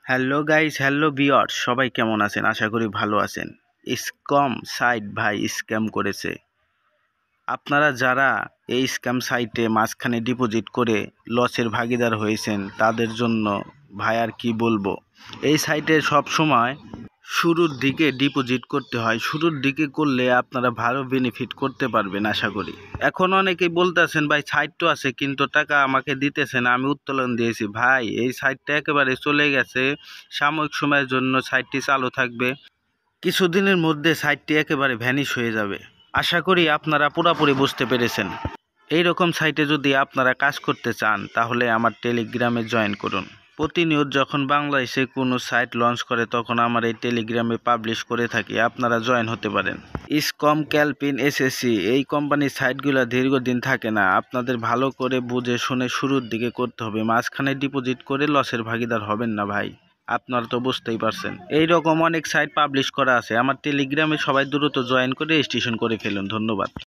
Hello guys, hello viewers, সবাই কেমন আছেন? আশা করি ভালো আছেন। স্ক্যাম সাইট ভাই স্ক্যাম করেছে। আপনারা যারা এই স্ক্যাম সাইটে মাঝখানে ডিপোজিট করে লসের ভাগীদার হয়েছেন তাদের জন্য ভাই আর কি বলবো। এই সাইটে সব সময় শুরুর দিকে ডিপোজিট করতে হয়। শুরুর দিকে করলে আপনারা ভালো বেনিফিট করতে পারবেন আশা করি। এখন অনেকেই বলতেছেন ভাই সাইট তো আছে কিন্তু টাকা আমাকে দিতেছে না, আমি উত্তোলন দিয়েছি। ভাই এই সাইটটা একেবারে চলে গেছে। সাময়িক সময়ের জন্য সাইটটি চালু থাকবে, কিছুদিনের মধ্যে সাইটটি একেবারে ভ্যানিশ হয়ে যাবে। আশা করি আপনারা পুরোপুরি বুঝতে পেরেছেন। এই রকম সাইটে যদি আপনারা কাজ করতে চান তাহলে আমার টেলিগ্রামে জয়েন করুন। প্রতিনিয়ত যখন বাংলাদেশে কোনো সাইট লঞ্চ করে তখন আমার এই টেলিগ্রামে পাবলিশ করে থাকি, আপনারা জয়েন হতে পারেন। ইসকম, ক্যালপিন, এসএসসি এই কোম্পানির সাইটগুলো দীর্ঘদিন থাকে না। আপনাদের ভালো করে বুঝে শুনে শুরুর দিকে করতে হবে। মাঝখানে ডিপোজিট করে লসের ভাগীদার হবেন না ভাই, আপনারা তো বুঝতেই পারছেন। এই রকম অনেক সাইট পাবলিশ করা আছে। আমার টেলিগ্রামে সবাই দ্রুত জয়েন করে রেজিস্ট্রেশন করে ফেলুন। ধন্যবাদ।